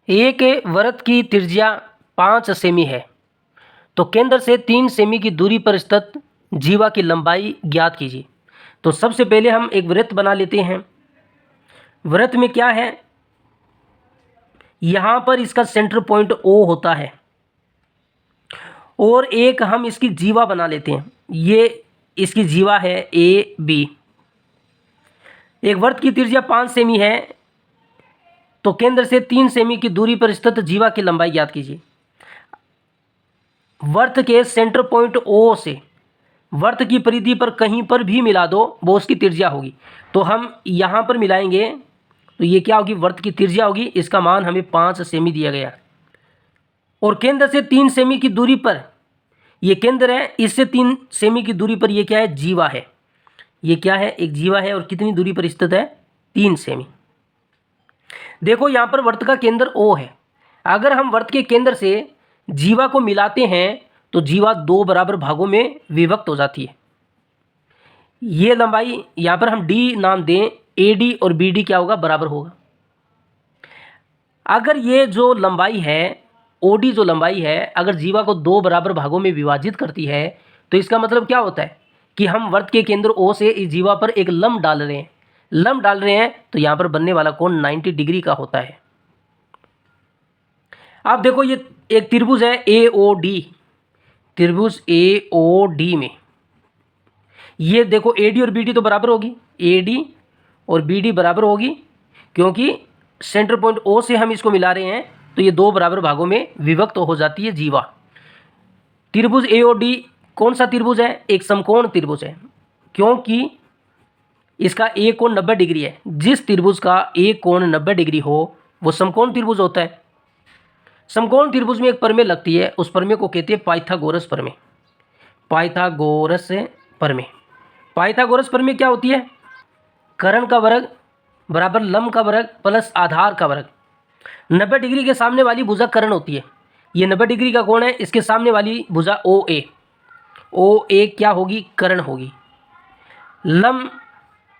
एक वृत्त की त्रिज्या 5 सेमी है तो केंद्र से 3 सेमी की दूरी पर स्थित जीवा की लंबाई ज्ञात कीजिए। तो सबसे पहले हम एक वृत्त बना लेते हैं। वृत्त में क्या है, यहाँ पर इसका सेंटर पॉइंट O होता है और एक हम इसकी जीवा बना लेते हैं। ये इसकी जीवा है AB। एक वृत्त की त्रिज्या 5 सेमी है तो केंद्र से 3 सेमी की दूरी पर स्थित जीवा की लंबाई ज्ञात कीजिए। वृत्त के सेंटर पॉइंट O से वृत्त की परिधि पर कहीं पर भी मिला दो, वो उसकी त्रिज्या होगी। तो हम यहाँ पर मिलाएंगे तो ये क्या होगी, वृत्त की त्रिज्या होगी। इसका मान हमें 5 सेमी दिया गया और केंद्र से 3 सेमी की दूरी पर, ये केंद्र है, इससे 3 सेमी की दूरी पर ये क्या है, जीवा है। ये क्या है, एक जीवा है और कितनी दूरी पर स्थित है, 3 सेमी। देखो यहाँ पर वृत्त का केंद्र O है। अगर हम वृत्त के केंद्र से जीवा को मिलाते हैं तो जीवा 2 बराबर भागों में विभक्त हो जाती है। ये लंबाई यहाँ पर हम D नाम दें, AD और BD क्या होगा, बराबर होगा। अगर ये जो लंबाई है OD, जो लंबाई है, अगर जीवा को 2 बराबर भागों में विभाजित करती है तो इसका मतलब क्या होता है कि हम वृत्त के केंद्र O से इस जीवा पर एक लंब डाल रहे हैं। लंब डाल रहे हैं तो यहाँ पर बनने वाला कोण 90 डिग्री का होता है। अब देखो ये एक त्रिभुज है AOD, त्रिभुज AOD में ये देखो AD और BD तो बराबर होगी, AD और BD बराबर होगी, क्योंकि सेंटर पॉइंट O से हम इसको मिला रहे हैं तो ये 2 बराबर भागों में विभक्त हो जाती है जीवा। त्रिभुज AOD कौन सा त्रिभुज है, एक समकोण त्रिभुज है, क्योंकि इसका A कोण 90 डिग्री है। जिस त्रिभुज का A कोण 90 डिग्री हो वो समकोण त्रिभुज होता है। समकोण त्रिभुज में एक प्रमेय लगती है, उस प्रमेय को कहते हैं पाइथागोरस प्रमेय। पाइथागोरस प्रमेय, पाइथागोरस प्रमेय क्या होती है, कर्ण का वर्ग बराबर लंब का वर्ग प्लस आधार का वर्ग। 90 डिग्री के सामने वाली भुजा कर्ण होती है। ये 90 डिग्री का कोण है, इसके सामने वाली भुजा OA, OA क्या होगी, कर्ण होगी। लंब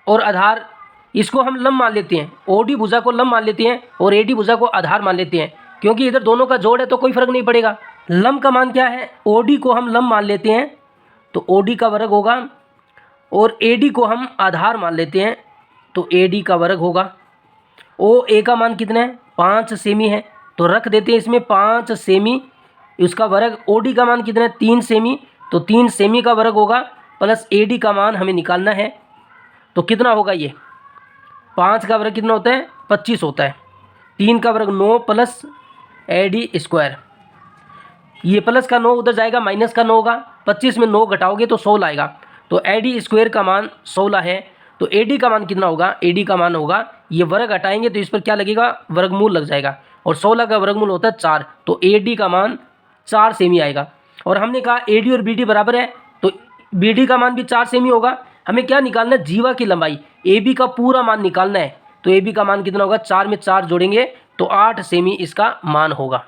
और आधार, इसको हम लंब मान लेते हैं, OD भुजा को लंब मान लेते हैं और AD भुजा को आधार मान लेते हैं, क्योंकि इधर दोनों का जोड़ है तो कोई फर्क नहीं पड़ेगा। लंब का मान क्या है, OD को हम लंब मान लेते हैं तो OD का वर्ग होगा और AD को हम आधार मान लेते हैं तो AD का वर्ग होगा। OA का मान कितना है, 5 सेमी है, तो रख देते हैं इसमें 5 सेमी, उसका वर्ग। OD का मान कितना है, 3 सेमी, तो 3 सेमी का वर्ग होगा प्लस AD का मान हमें निकालना है। तो कितना होगा, ये 5 का वर्ग कितना होता है, 25 होता है। 3 का वर्ग 9 प्लस AD स्क्वायर, ये प्लस का 9 उधर जाएगा, माइनस का 9 होगा, 25 में 9 घटाओगे तो 16 आएगा, तो AD स्क्वायर का मान 16 है। तो AD का मान कितना होगा, AD का मान होगा, ये वर्ग हटाएंगे तो इस पर क्या लगेगा, वर्गमूल लग जाएगा, और 16 का वर्गमूल होता है 4, तो AD का मान 4 सेमी आएगा। और हमने कहा AD और BD बराबर है तो BD का मान भी 4 सेमी होगा। हमें क्या निकालना है, जीवा की लंबाई, AB का पूरा मान निकालना है। तो AB का मान कितना होगा, 4 में 4 जोड़ेंगे तो 8 सेमी इसका मान होगा।